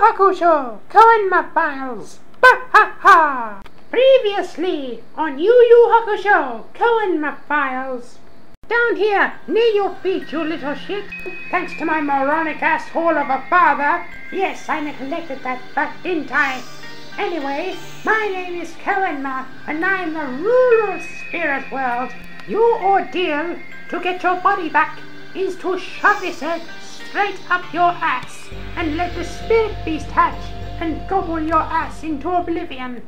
Hakusho Koenma Files. Ha! Previously on Yu Yu Hakusho Koenma Files. Down here, near your feet, you little shit. Thanks to my moronic asshole of a father. Yes, I neglected that fact, didn't I? Anyway, my name is Koenma, and I'm the ruler of spirit world. Your ordeal to get your body back is to shove this egg straight up your ass and let the spirit beast hatch and gobble your ass into oblivion.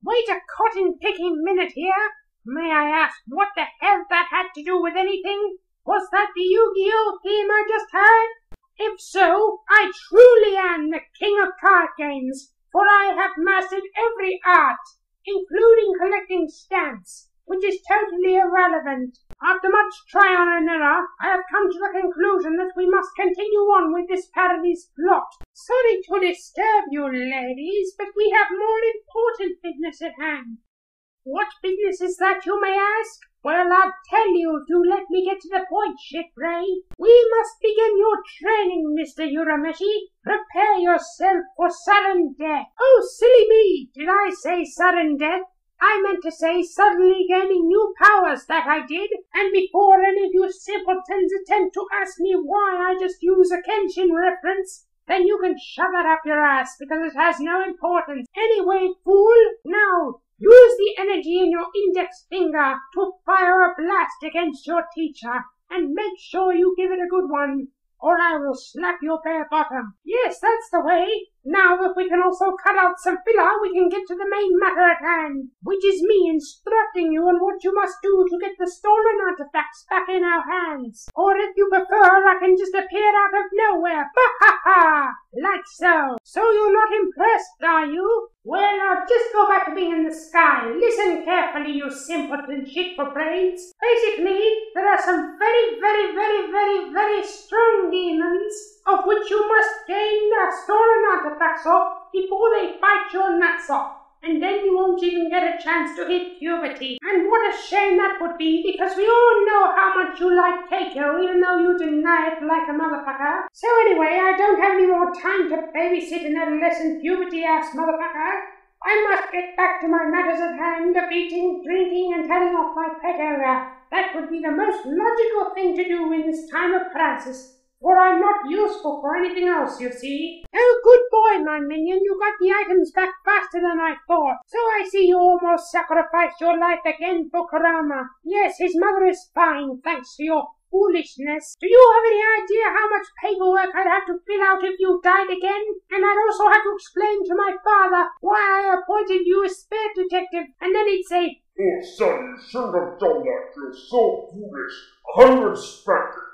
Wait a cotton-picking minute here. May I ask what the hell that had to do with anything? Was that the Yu-Gi-Oh theme I just heard? If so, I truly am the king of card games, for I have mastered every art, including collecting stamps, which is totally irrelevant. After much trial and error, I have come to the conclusion that we must continue on with this parody's plot. Sorry to disturb you, ladies, but we have more important business at hand. What business is that, you may ask? Well, I'll tell you, do let me get to the point, shitbrain. We must begin your training, Mr. Urameshi. Prepare yourself for sudden death. Oh, silly me! Did I say sudden death? I meant to say suddenly gaining new powers, that I did. And before any of you simpletons attempt to ask me why I just use a Kenshin reference, then you can shove that up your ass, because it has no importance. Anyway, fool, now use the energy in your index finger to fire a blast against your teacher, and make sure you give it a good one, or I will slap your bare bottom. Yes, that's the way. Now, if we can also cut out some filler, we can get to the main matter at hand, which is me instructing you on what you must do to get the stolen artifacts back in our hands. Or if you prefer, I can just appear out of nowhere. Ha! Like so. So you're not impressed, are you? Well, now just go back to being in the sky. Listen carefully, you simpleton shit for brains. Basically, there are some very strong demons of which you must gain the stolen artifacts off before they bite your nuts off. And then you won't even get a chance to hit puberty. And what a shame that would be, because we all know how much you like Keiko, even though you deny it like a motherfucker. So anyway, I don't have any more time to babysit an adolescent puberty-ass motherfucker. I must get back to my matters at hand of eating, drinking, and telling off my pet owner. That would be the most logical thing to do in this time of crisis, for I'm not useful for anything else, you see. Oh, good boy, my minion, you got the items back faster than I thought. So I see you almost sacrificed your life again for Kurama. Yes, his mother is fine, thanks to your foolishness. Do you have any idea how much paperwork I'd have to fill out if you died again? And I'd also have to explain to my father why I appointed you a spirit detective, and then he'd say, "Oh, son, you shouldn't have done that. You're so foolish. 100 spankings."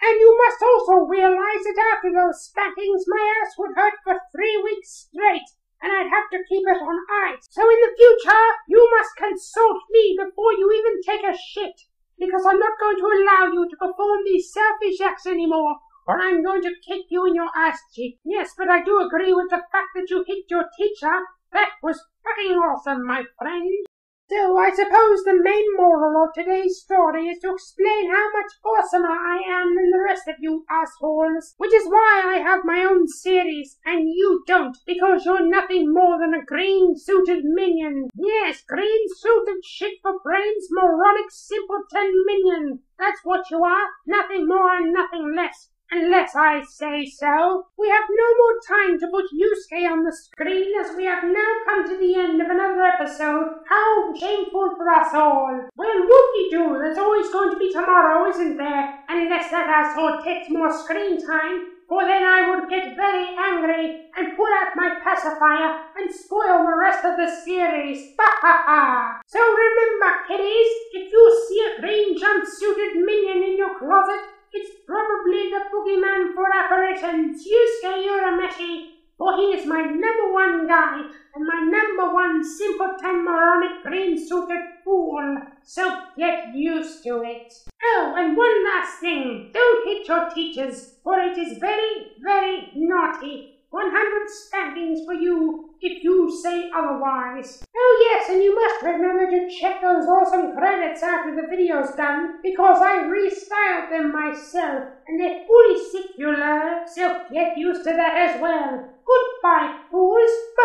And you must also realize that after those spankings, my ass would hurt for 3 weeks straight, and I'd have to keep it on ice. So in the future, you must consult me before you even take a shit, because I'm not going to allow you to perform these selfish acts anymore, or I'm going to kick you in your ass cheek. Yes, but I do agree with the fact that you hit your teacher. That was fucking awesome, my friend. So I suppose the main moral of today's story is to explain how much awesomer I am than the rest of you assholes, which is why I have my own series, and you don't, because you're nothing more than a green-suited minion. Yes, green-suited shit for brains, moronic simpleton minion. That's what you are, nothing more and nothing less. Unless I say so. We have no more time to put Yusuke on the screen, as we have now come to the end of another episode. How shameful for us all. Well, whoop-de-doo, there's always going to be tomorrow, isn't there? Unless that asshole takes more screen time, for then I would get very angry and pull out my pacifier and spoil the rest of the series. Ha! So remember, kiddies, if you see a green jumpsuited minion in your closet, it's probably the boogeyman for apparitions, Yusuke Urameshi, for he is my #1 guy, and my #1 simpleton moronic green-suited fool, so get used to it. Oh, and one last thing, don't hit your teachers, for it is very naughty, 100 spankings for you if you say otherwise. Oh yes, and you must remember to check those awesome credits after the video's done, because I restyled them myself, and they're fully secular, so get used to that as well. Goodbye, fools. Bye.